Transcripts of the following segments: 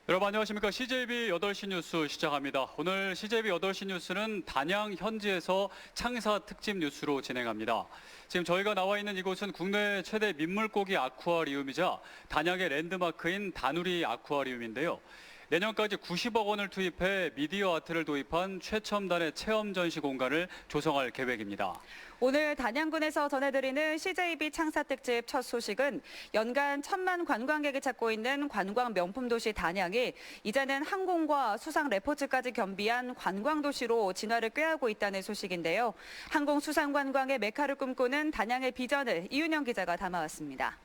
여러분 안녕하십니까. CJB 8시 뉴스 시작합니다. 오늘 CJB 8시 뉴스는 단양 현지에서 창사 특집 뉴스로 진행합니다. 지금 저희가 나와 있는 이곳은 국내 최대 민물고기 아쿠아리움이자 단양의 랜드마크인 다누리 아쿠아리움인데요. 내년까지 90억 원을 투입해 미디어 아트를 도입한 최첨단의 체험 전시 공간을 조성할 계획입니다. 오늘 단양군에서 전해드리는 CJB 창사 특집 첫 소식은 연간 1,000만 관광객이 찾고 있는 관광 명품 도시 단양이 이제는 항공과 수상 레포츠까지 겸비한 관광 도시로 진화를 꾀하고 있다는 소식인데요. 항공 수상 관광의 메카를 꿈꾸는 단양의 비전을 이윤영 기자가 담아왔습니다.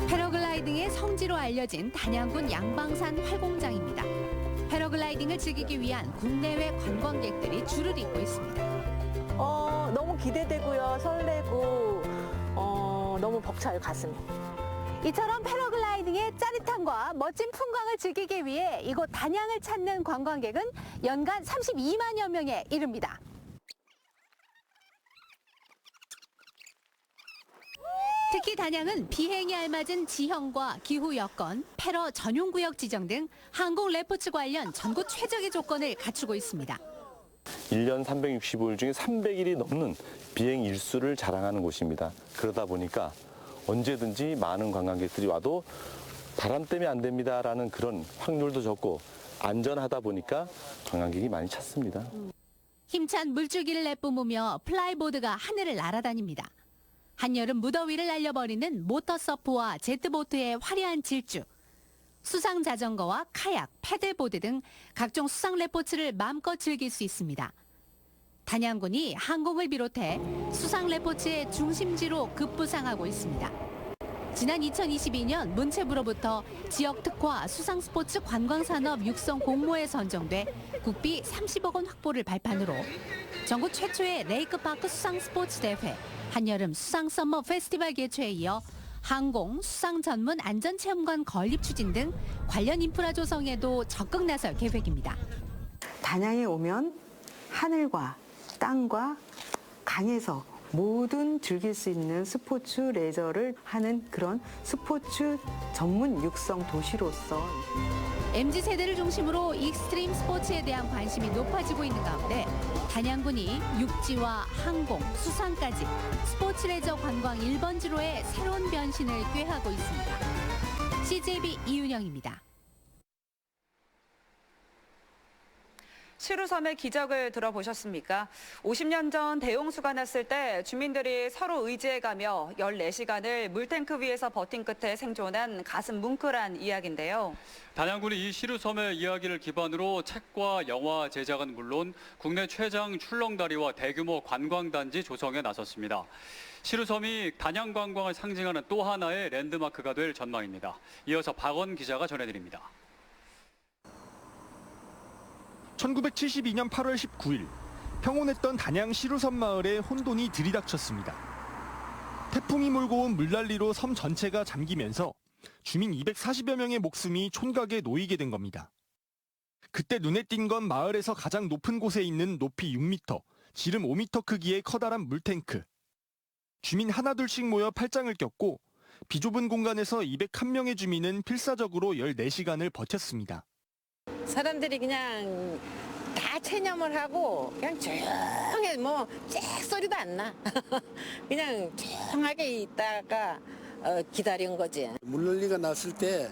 패러글라이딩의 성지로 알려진 단양군 양방산 활공장입니다. 패러글라이딩을 즐기기 위한 국내외 관광객들이 줄을 잇고 있습니다. 너무 기대되고요. 설레고 너무 벅차요, 가슴이. 이처럼 패러글라이딩의 짜릿함과 멋진 풍광을 즐기기 위해 이곳 단양을 찾는 관광객은 연간 32만여 명에 이릅니다. 특히 단양은 비행에 알맞은 지형과 기후 여건, 패러 전용구역 지정 등 항공 레포츠 관련 전국 최적의 조건을 갖추고 있습니다. 1년 365일 중에 300일이 넘는 비행 일수를 자랑하는 곳입니다. 그러다 보니까 언제든지 많은 관광객들이 와도 바람 때문에 안 됩니다라는 그런 확률도 적고 안전하다 보니까 관광객이 많이 찾습니다. 힘찬 물줄기를 내뿜으며 플라이보드가 하늘을 날아다닙니다. 한여름 무더위를 날려버리는 모터서프와 제트보트의 화려한 질주, 수상 자전거와 카약, 패들보드 등 각종 수상 레포츠를 마음껏 즐길 수 있습니다. 단양군이 항공을 비롯해 수상 레포츠의 중심지로 급부상하고 있습니다. 지난 2022년 문체부로부터 지역 특화 수상 스포츠 관광산업 육성 공모에 선정돼 국비 30억 원 확보를 발판으로 전국 최초의 레이크파크 수상 스포츠 대회, 한여름 수상 썸머 페스티벌 개최에 이어 항공, 수상 전문 안전체험관 건립 추진 등 관련 인프라 조성에도 적극 나설 계획입니다. 단양에 오면 하늘과 땅과 강에서 모든 즐길 수 있는 스포츠 레저를 하는 그런 스포츠 전문 육성 도시로서 MZ세대를 중심으로 익스트림 스포츠에 대한 관심이 높아지고 있는 가운데 단양군이 육지와 항공, 수상까지 스포츠 레저 관광 1번지로의 새로운 변신을 꾀하고 있습니다. CJB 이윤영입니다. 시루섬의 기적을 들어보셨습니까? 50년 전 대홍수가 났을 때 주민들이 서로 의지해가며 14시간을 물탱크 위에서 버틴 끝에 생존한 가슴 뭉클한 이야기인데요. 단양군이 이 시루섬의 이야기를 기반으로 책과 영화 제작은 물론 국내 최장 출렁다리와 대규모 관광단지 조성에 나섰습니다. 시루섬이 단양 관광을 상징하는 또 하나의 랜드마크가 될 전망입니다. 이어서 박원 기자가 전해드립니다. 1972년 8월 19일 평온했던 단양 시루섬 마을에 혼돈이 들이닥쳤습니다. 태풍이 몰고 온 물난리로 섬 전체가 잠기면서 주민 240여 명의 목숨이 촌각에 놓이게 된 겁니다. 그때 눈에 띈 건 마을에서 가장 높은 곳에 있는 높이 6m, 지름 5m 크기의 커다란 물탱크. 주민 하나둘씩 모여 팔짱을 꼈고 비좁은 공간에서 201명의 주민은 필사적으로 14시간을 버텼습니다. 사람들이 그냥 다 체념을 하고 그냥 조용해 짹 소리도 안 나. 그냥 조용하게 있다가 기다린 거지. 물난리가 났을 때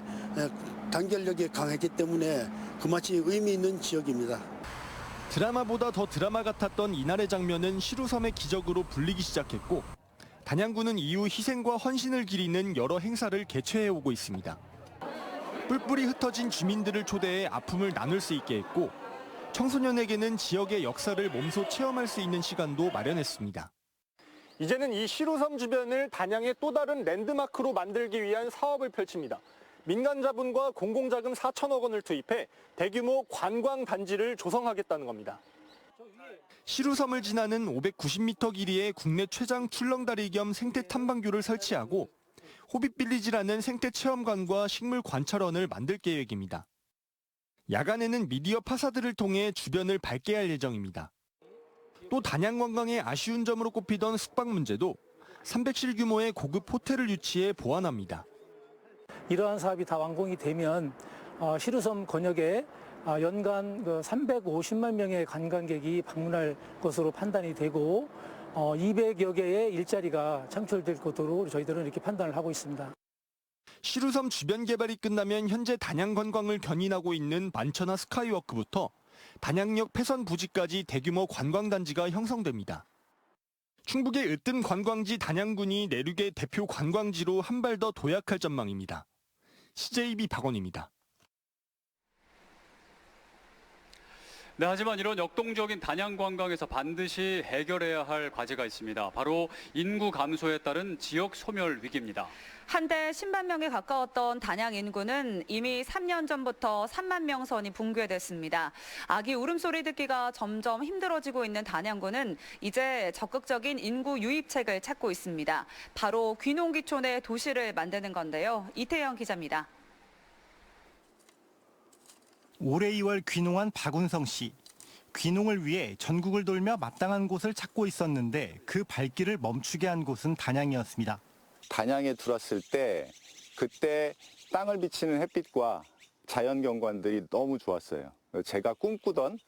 단결력이 강했기 때문에 그마치 의미 있는 지역입니다. 드라마보다 더 드라마 같았던 이날의 장면은 시루섬의 기적으로 불리기 시작했고 단양군은 이후 희생과 헌신을 기리는 여러 행사를 개최해오고 있습니다. 뿔뿔이 흩어진 주민들을 초대해 아픔을 나눌 수 있게 했고 청소년에게는 지역의 역사를 몸소 체험할 수 있는 시간도 마련했습니다. 이제는 이 시루섬 주변을 단양의 또 다른 랜드마크로 만들기 위한 사업을 펼칩니다. 민간 자본과 공공자금 4천억 원을 투입해 대규모 관광단지를 조성하겠다는 겁니다. 시루섬을 지나는 590m 길이의 국내 최장 출렁다리 겸 생태 탐방교를 설치하고 호빗빌리지라는 생태 체험관과 식물 관찰원을 만들 계획입니다. 야간에는 미디어 파사드를 통해 주변을 밝게 할 예정입니다. 또 단양 관광의 아쉬운 점으로 꼽히던 숙박 문제도 300실 규모의 고급 호텔을 유치해 보완합니다. 이러한 사업이 다 완공이 되면 시루섬 권역에 연간 350만 명의 관광객이 방문할 것으로 판단이 되고 200여 개의 일자리가 창출될 것으로 저희들은 이렇게 판단을 하고 있습니다. 시루섬 주변 개발이 끝나면 현재 단양 관광을 견인하고 있는 만천하 스카이워크부터 단양역 폐선 부지까지 대규모 관광단지가 형성됩니다. 충북의 으뜸 관광지 단양군이 내륙의 대표 관광지로 한 발 더 도약할 전망입니다. CJB 박원입니다. 네, 하지만 이런 역동적인 단양 관광에서 반드시 해결해야 할 과제가 있습니다. 바로 인구 감소에 따른 지역 소멸 위기입니다. 한때 10만 명에 가까웠던 단양 인구는 이미 3년 전부터 3만 명 선이 붕괴됐습니다. 아기 울음소리 듣기가 점점 힘들어지고 있는 단양군은 이제 적극적인 인구 유입책을 찾고 있습니다. 바로 귀농귀촌의 도시를 만드는 건데요. 이태영 기자입니다. 올해 2월 귀농한 박운성 씨. 귀농을 위해 전국을 돌며 마땅한 곳을 찾고 있었는데 그 발길을 멈추게 한 곳은 단양이었습니다. 단양에 들어왔을 때 그때 땅을 비치는 햇빛과 자연 경관들이 너무 좋았어요. 제가 꿈꾸던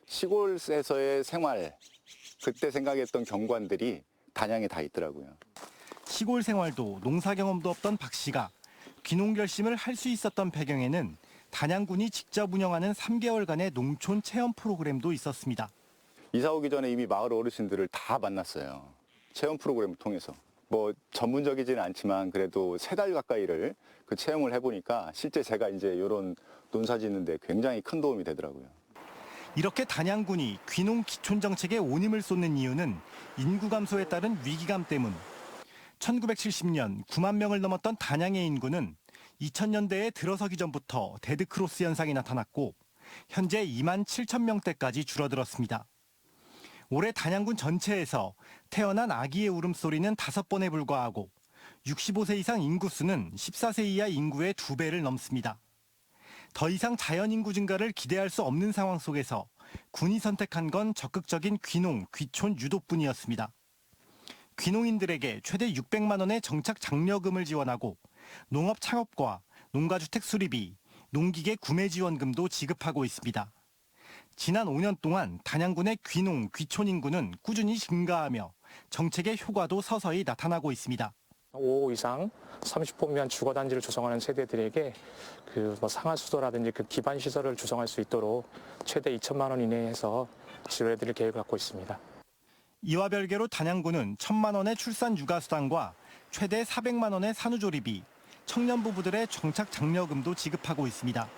시골에서의 생활, 그때 생각했던 경관들이 단양에 다 있더라고요. 시골 생활도 농사 경험도 없던 박 씨가 귀농 결심을 할 수 있었던 배경에는 단양군이 직접 운영하는 3개월간의 농촌 체험 프로그램도 있었습니다. 이사 오기 전에 이미 마을 어르신들을 다 만났어요. 체험 프로그램을 통해서. 뭐 전문적이지는 않지만 그래도 3달 가까이를 그 체험을 해보니까 실제 제가 이제 이런 논사 짓는데 굉장히 큰 도움이 되더라고요. 이렇게 단양군이 귀농 기촌 정책에 온 힘을 쏟는 이유는 인구 감소에 따른 위기감 때문. 1970년 9만 명을 넘었던 단양의 인구는 2000년대에 들어서기 전부터 데드크로스 현상이 나타났고 현재 2만 7천 명대까지 줄어들었습니다. 올해 단양군 전체에서 태어난 아기의 울음소리는 5번에 불과하고 65세 이상 인구수는 14세 이하 인구의 2배를 넘습니다. 더 이상 자연인구 증가를 기대할 수 없는 상황 속에서 군이 선택한 건 적극적인 귀농, 귀촌 유도뿐이었습니다. 귀농인들에게 최대 600만 원의 정착 장려금을 지원하고 농업 창업과 농가주택 수리비, 농기계 구매 지원금도 지급하고 있습니다. 지난 5년 동안 단양군의 귀농, 귀촌 인구는 꾸준히 증가하며 정책의 효과도 서서히 나타나고 있습니다. 5 이상 30호 미만 주거단지를 조성하는 세대들에게 상하수도라든지 기반 시설을 조성할 수 있도록 최대 2천만 원 이내에서 지원해드릴 계획을 갖고 있습니다. 이와 별개로 단양군은 1,000만 원의 출산 육아수당과 최대 400만 원의 산후조리비, 청년 부부들의 정착 장려금도 지급하고 있습니다.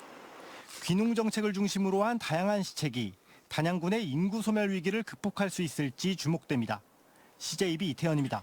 귀농 정책을 중심으로 한 다양한 시책이 단양군의 인구 소멸 위기를 극복할 수 있을지 주목됩니다. CJB 이태현입니다.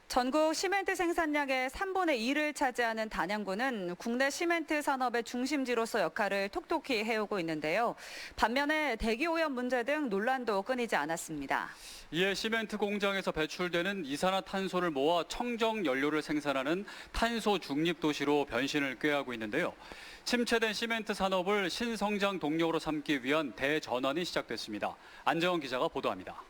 전국 시멘트 생산량의 3분의 2를 차지하는 단양군은 국내 시멘트 산업의 중심지로서 역할을 톡톡히 해오고 있는데요. 반면에 대기오염 문제 등 논란도 끊이지 않았습니다. 이에 시멘트 공장에서 배출되는 이산화탄소를 모아 청정 연료를 생산하는 탄소 중립 도시로 변신을 꾀하고 있는데요. 침체된 시멘트 산업을 신성장 동력으로 삼기 위한 대전환이 시작됐습니다. 안재원 기자가 보도합니다.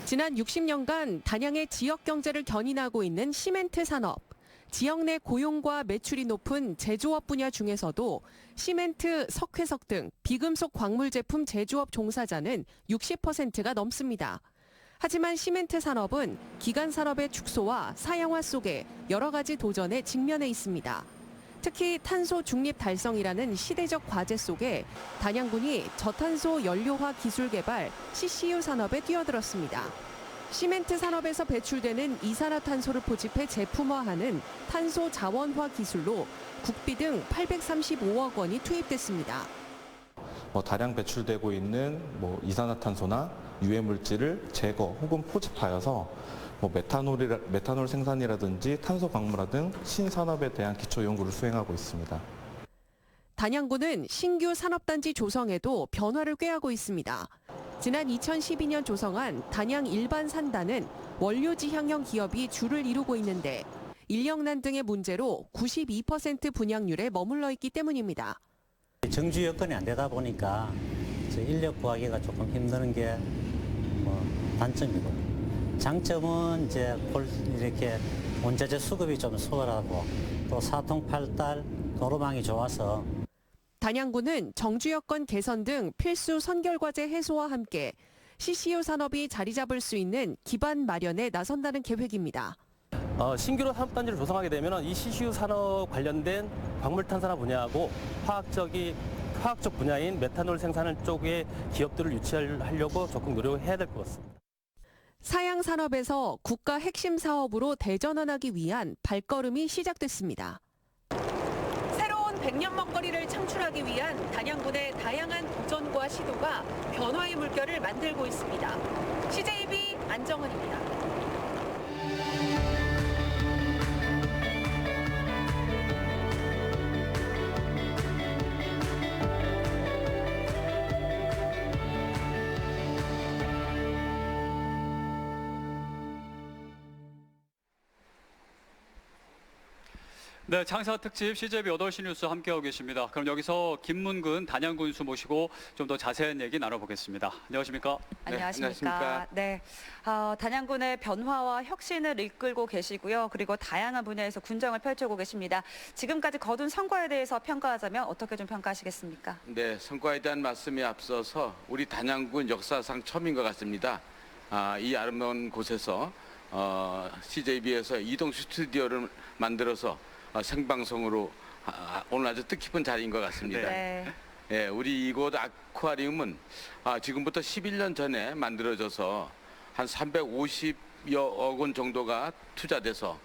지난 60년간 단양의 지역 경제를 견인하고 있는 시멘트 산업. 지역 내 고용과 매출이 높은 제조업 분야 중에서도 시멘트, 석회석 등 비금속 광물 제품 제조업 종사자는 60%가 넘습니다. 하지만 시멘트 산업은 기간 산업의 축소와 사양화 속에 여러 가지 도전에 직면해 있습니다. 특히 탄소 중립 달성이라는 시대적 과제 속에 단양군이 저탄소 연료화 기술 개발 CCU 산업에 뛰어들었습니다. 시멘트 산업에서 배출되는 이산화탄소를 포집해 제품화하는 탄소 자원화 기술로 국비 등 835억 원이 투입됐습니다. 다량 배출되고 있는 이산화탄소나 유해 물질을 제거 혹은 포집하여서 메탄올 생산이라든지 탄소 광물화 등 신산업에 대한 기초 연구를 수행하고 있습니다. 단양군은 신규 산업단지 조성에도 변화를 꾀하고 있습니다. 지난 2012년 조성한 단양 일반 산단은 원료 지향형 기업이 주를 이루고 있는데 인력난 등의 문제로 92% 분양률에 머물러 있기 때문입니다. 정주 여건이 안 되다 보니까 인력 구하기가 조금 힘드는 게 뭐 단점이고, 장점은 이제 이렇게 원자재 수급이 좀 수월하고 또 사통팔달 도로망이 좋아서. 단양군은 정주 여건 개선 등 필수 선결과제 해소와 함께 CCU 산업이 자리 잡을 수 있는 기반 마련에 나선다는 계획입니다. 신규로 산업단지를 조성하게 되면 이 CCU 산업 관련된 광물탄산화 분야하고 화학적 분야인 메탄올 생산 쪽에 기업들을 유치하려고 적극 노력해야 될 것 같습니다. 사양 산업에서 국가 핵심 사업으로 대전환하기 위한 발걸음이 시작됐습니다. 새로운 100년 먹거리를 창출하기 위한 단양군의 다양한 도전과 시도가 변화의 물결을 만들고 있습니다. CJB 안정은입니다. 네, 창사 특집 CJB 8시 뉴스 함께하고 계십니다. 그럼 여기서 김문근 단양군수 모시고 좀 더 자세한 얘기 나눠보겠습니다. 안녕하십니까? 안녕하십니까? 네, 단양군의 변화와 혁신을 이끌고 계시고요. 그리고 다양한 분야에서 군정을 펼치고 계십니다. 지금까지 거둔 성과에 대해서 평가하자면 어떻게 좀 평가하시겠습니까? 네, 성과에 대한 말씀에 앞서서 우리 단양군 역사상 처음인 것 같습니다. 이 아름다운 곳에서 CJB에서 이동 스튜디오를 만들어서 생방송으로 오늘 아주 뜻깊은 자리인 것 같습니다. 네. 예, 우리 이곳 아쿠아리움은 지금부터 11년 전에 만들어져서 한 350여억 원 정도가 투자돼서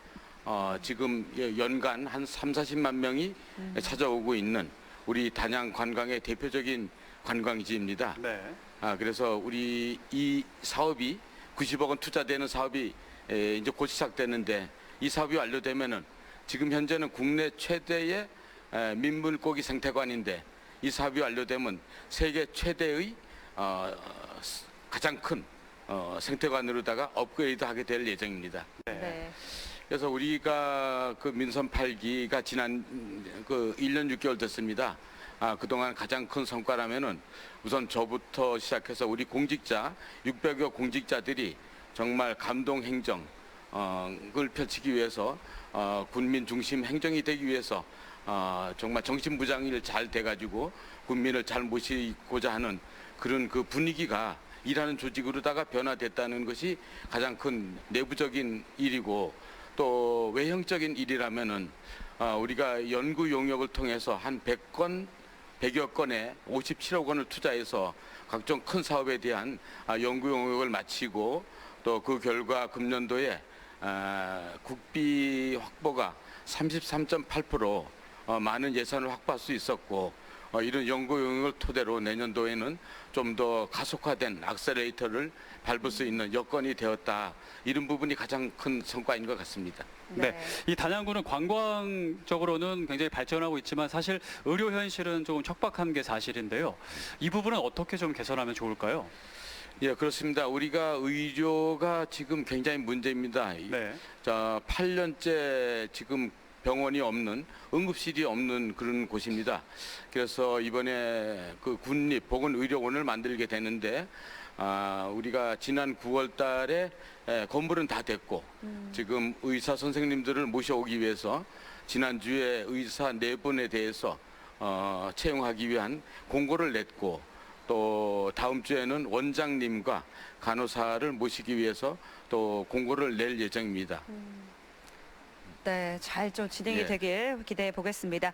지금 연간 한 30-40만 명이 찾아오고 있는 우리 단양 관광의 대표적인 관광지입니다. 네. 그래서 우리 이 사업이 90억 원 투자되는 사업이 이제 곧 시작되는데, 이 사업이 완료되면은 지금 현재는 국내 최대의 민물고기 생태관인데, 이 사업이 완료되면 세계 최대의 가장 큰 생태관으로다가 업그레이드하게 될 예정입니다. 네. 그래서 우리가 그 민선 8기가 지난 1년 6개월 됐습니다. 그동안 가장 큰 성과라면은 우선 저부터 시작해서 우리 공직자 600여 공직자들이 정말 감동 행정을 펼치기 위해서 군민 중심 행정이 되기 위해서 정말 정신부장일 잘 돼가지고 국민을 잘 모시고자 하는 그런 그 분위기가 일하는 조직으로다가 변화됐다는 것이 가장 큰 내부적인 일이고, 또 외형적인 일이라면은 우리가 연구 용역을 통해서 한 100여 건에 57억 원을 투자해서 각종 큰 사업에 대한 연구 용역을 마치고, 또 그 결과 금년도에 국비 확보가 33.8% 많은 예산을 확보할 수 있었고, 이런 연구 용역을 토대로 내년도에는 좀 더 가속화된 액셀레이터를 밟을 수 있는 여건이 되었다. 이런 부분이 가장 큰 성과인 것 같습니다. 네. 이 단양군은 관광적으로는 굉장히 발전하고 있지만 사실 의료 현실은 조금 척박한 게 사실인데요. 이 부분은 어떻게 좀 개선하면 좋을까요? 예, 그렇습니다. 우리가 의료가 지금 굉장히 문제입니다. 네. 자, 8년째 지금 병원이 없는, 응급실이 없는 그런 곳입니다. 그래서 이번에 그 군립보건의료원을 만들게 되는데, 우리가 지난 9월 달에 건물은 다 됐고, 지금 의사 선생님들을 모셔오기 위해서 지난주에 의사 4분에 대해서 채용하기 위한 공고를 냈고, 또 다음 주에는 원장님과 간호사를 모시기 위해서 또 공고를 낼 예정입니다. 네, 잘 좀 진행이 예. 되길 기대해 보겠습니다.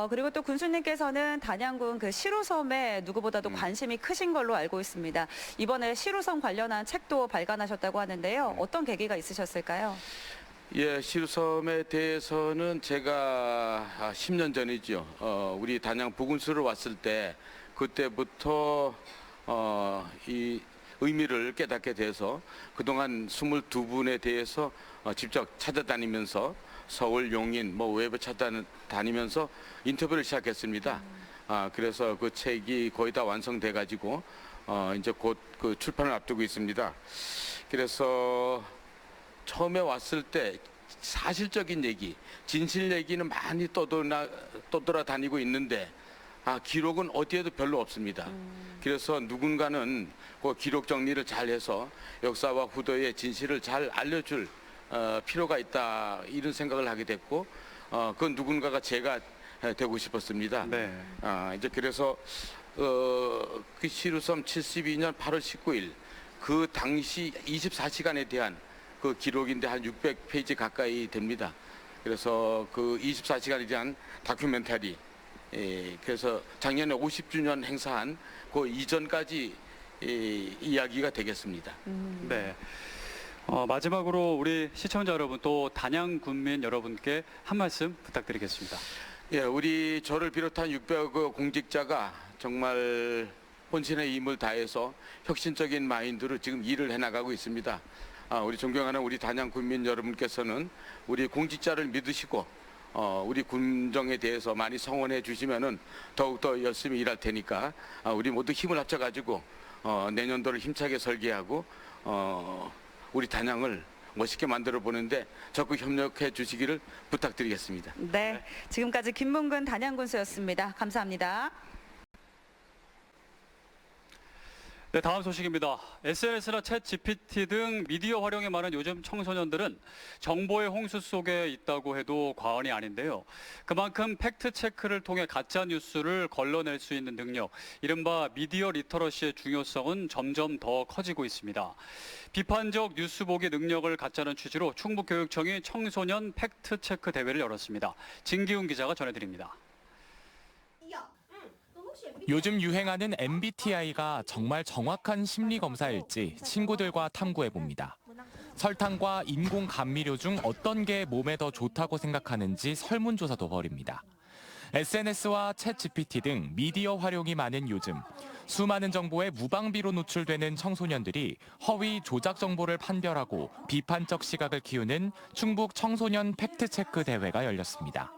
그리고 또 군수님께서는 단양군 그 시루섬에 누구보다도 관심이 크신 걸로 알고 있습니다. 이번에 시루섬 관련한 책도 발간하셨다고 하는데요. 어떤 계기가 있으셨을까요? 예, 시루섬에 대해서는 제가 10년 전이죠. 우리 단양 부군수를 왔을 때 그때부터 이 의미를 깨닫게 돼서 그동안 22분에 대해서 직접 찾아다니면서 서울, 용인, 외부 찾아다니면서 인터뷰를 시작했습니다. 그래서 그 책이 거의 다 완성돼 가지고 이제 곧 그 출판을 앞두고 있습니다. 그래서 처음에 왔을 때 사실적인 얘기, 진실 얘기는 많이 떠돌아다니고 있는데 기록은 어디에도 별로 없습니다. 그래서 누군가는 그 기록 정리를 잘 해서 역사와 후대의 진실을 잘 알려줄 필요가 있다, 이런 생각을 하게 됐고, 그 누군가가 제가 되고 싶었습니다. 네. 이제 그래서 그 시루섬 72년 8월 19일 그 당시 24시간에 대한 그 기록인데 한 600페이지 가까이 됩니다. 그래서 그 24시간에 대한 다큐멘터리, 그래서 작년에 50주년 행사한 그 이전까지 이야기가 되겠습니다. 네. 마지막으로 우리 시청자 여러분 또 단양 군민 여러분께 한 말씀 부탁드리겠습니다. 예, 우리 저를 비롯한 600여 공직자가 정말 혼신의 힘을 다해서 혁신적인 마인드로 지금 일을 해나가고 있습니다. 우리 존경하는 우리 단양 군민 여러분께서는 우리 공직자를 믿으시고 우리 군정에 대해서 많이 성원해 주시면은 더욱더 열심히 일할 테니까 우리 모두 힘을 합쳐가지고 내년도를 힘차게 설계하고 우리 단양을 멋있게 만들어 보는데 적극 협력해 주시기를 부탁드리겠습니다. 네, 지금까지 김문근 단양군수였습니다. 감사합니다. 네, 다음 소식입니다. SNS나 챗 GPT 등 미디어 활용이 많은 요즘 청소년들은 정보의 홍수 속에 있다고 해도 과언이 아닌데요. 그만큼 팩트체크를 통해 가짜 뉴스를 걸러낼 수 있는 능력, 이른바 미디어 리터러시의 중요성은 점점 더 커지고 있습니다. 비판적 뉴스 보기 능력을 갖자는 취지로 충북교육청이 청소년 팩트체크 대회를 열었습니다. 진기훈 기자가 전해드립니다. 요즘 유행하는 MBTI가 정말 정확한 심리 검사일지 친구들과 탐구해봅니다. 설탕과 인공 감미료 중 어떤 게 몸에 더 좋다고 생각하는지 설문조사도 벌입니다. SNS와 챗 GPT 등 미디어 활용이 많은 요즘, 수많은 정보에 무방비로 노출되는 청소년들이 허위 조작 정보를 판별하고 비판적 시각을 키우는 충북 청소년 팩트체크 대회가 열렸습니다.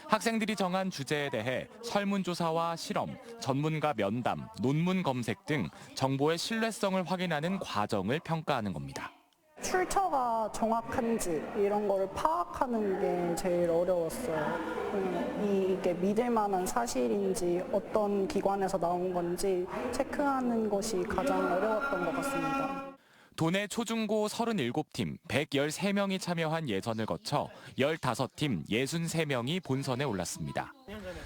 학생들이 정한 주제에 대해 설문조사와 실험, 전문가 면담, 논문 검색 등 정보의 신뢰성을 확인하는 과정을 평가하는 겁니다. 출처가 정확한지 이런 거를 파악하는 게 제일 어려웠어요. 이게 믿을 만한 사실인지 어떤 기관에서 나온 건지 체크하는 것이 가장 어려웠던 것 같습니다. 도내 초중고 37팀 113명이 참여한 예선을 거쳐 15팀 63명이 본선에 올랐습니다.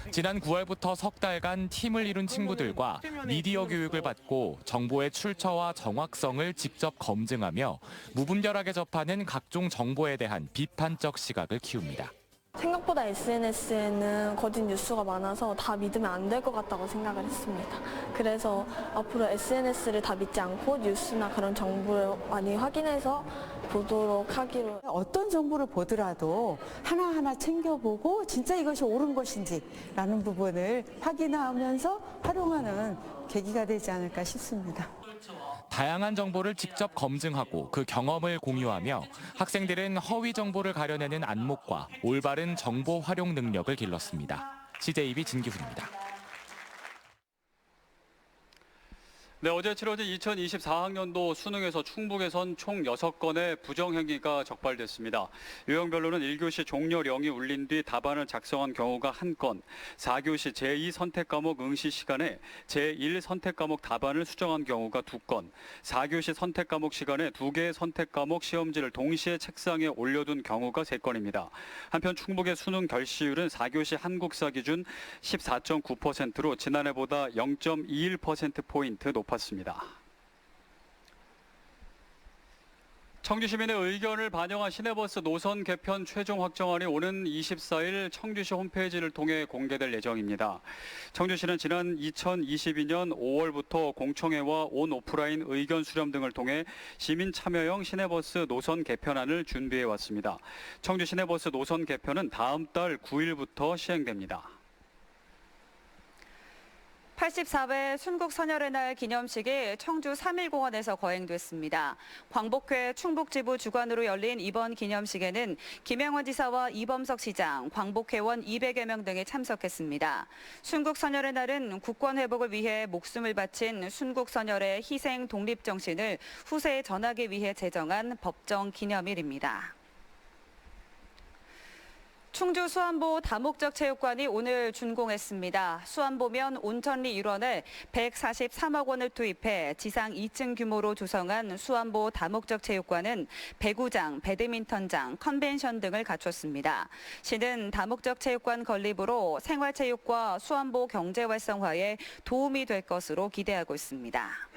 지난 9월부터 석 달간 팀을 이룬 친구들과 미디어 교육을 받고 정보의 출처와 정확성을 직접 검증하며 무분별하게 접하는 각종 정보에 대한 비판적 시각을 키웁니다. 생각보다 SNS에는 거짓 뉴스가 많아서 다 믿으면 안 될 것 같다고 생각을 했습니다. 그래서 앞으로 SNS를 다 믿지 않고 뉴스나 그런 정보를 많이 확인해서 보도록 하기로. 어떤 정보를 보더라도 하나하나 챙겨보고 진짜 이것이 옳은 것인지라는 부분을 확인하면서 활용하는 계기가 되지 않을까 싶습니다. 다양한 정보를 직접 검증하고 그 경험을 공유하며 학생들은 허위 정보를 가려내는 안목과 올바른 정보 활용 능력을 길렀습니다. CJB 진기훈입니다. 네, 어제 치러진 2024학년도 수능에서 충북에선 총 6건의 부정행위가 적발됐습니다. 유형별로는 1교시 종료령이 울린 뒤 답안을 작성한 경우가 1건, 4교시 제2선택과목 응시 시간에 제1 선택과목 답안을 수정한 경우가 2건, 4교시 선택과목 시간에 2개의 선택과목 시험지를 동시에 책상에 올려둔 경우가 3건입니다. 한편 충북의 수능 결시율은 4교시 한국사 기준 14.9%로 지난해보다 0.21%포인트 높았습니다. 청주 시민의 의견을 반영한 시내버스 노선 개편 최종 확정안이 오는 24일 청주시 홈페이지를 통해 공개될 예정입니다. 청주시는 지난 2022년 5월부터 공청회와 온 오프라인 의견 수렴 등을 통해 시민 참여형 시내버스 노선 개편안을 준비해 왔습니다. 청주 시내버스 노선 개편은 다음 달 9일부터 시행됩니다. 84회 순국선열의 날 기념식이 청주 3.1공원에서 거행됐습니다. 광복회 충북지부 주관으로 열린 이번 기념식에는 김영원 지사와 이범석 시장, 광복회원 200여 명 등이 참석했습니다. 순국선열의 날은 국권 회복을 위해 목숨을 바친 순국선열의 희생 독립정신을 후세에 전하기 위해 제정한 법정 기념일입니다. 충주 수안보 다목적 체육관이 오늘 준공했습니다. 수안보면 온천리 일원에 143억 원을 투입해 지상 2층 규모로 조성한 수안보 다목적 체육관은 배구장, 배드민턴장, 컨벤션 등을 갖췄습니다. 시는 다목적 체육관 건립으로 생활체육과 수안보 경제 활성화에 도움이 될 것으로 기대하고 있습니다.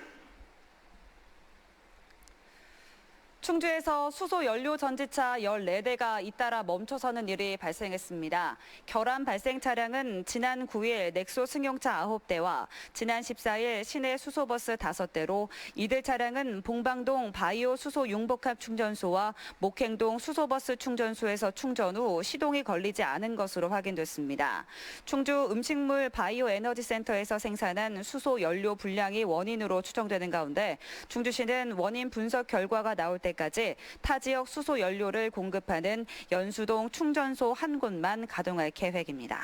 충주에서 수소 연료 전지차 14대가 잇따라 멈춰서는 일이 발생했습니다. 결함 발생 차량은 지난 9일 넥소 승용차 9대와 지난 14일 시내 수소버스 5대로 이들 차량은 봉방동 바이오 수소 융복합 충전소와 목행동 수소버스 충전소에서 충전 후 시동이 걸리지 않은 것으로 확인됐습니다. 충주 음식물 바이오 에너지 센터에서 생산한 수소 연료 불량이 원인으로 추정되는 가운데 충주시는 원인 분석 결과가 나올 때 까지 타 지역 수소 연료를 공급하는 연수동 충전소 한 곳만 가동할 계획입니다.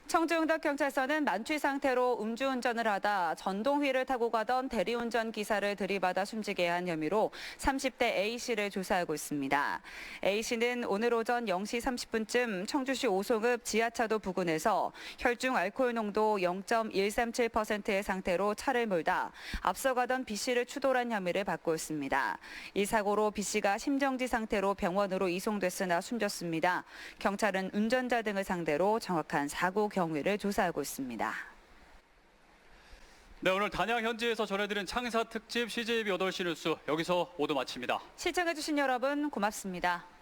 청주응덕경찰서는 만취 상태로 음주운전을 하다 전동휠을 타고 가던 대리운전 기사를 들이받아 숨지게 한 혐의로 30대 A씨를 조사하고 있습니다. A씨는 오늘 오전 0시 30분쯤 청주시 오송읍 지하차도 부근에서 혈중 알코올 농도 0.137%의 상태로 차를 몰다 앞서가던 B씨를 추돌한 혐의를 받고 있습니다. 이 사고로 B씨가 심정지 상태로 병원으로 이송됐으나 숨졌습니다. 경찰은 운전자 등을 상대로 정확한 사고 경위를 조사하고 있습니다. 네, 오늘 단양 현지에서 전해드린 창사 특집 CJB 8시 뉴스 여기서 모두 마칩니다. 시청해주신 여러분 고맙습니다.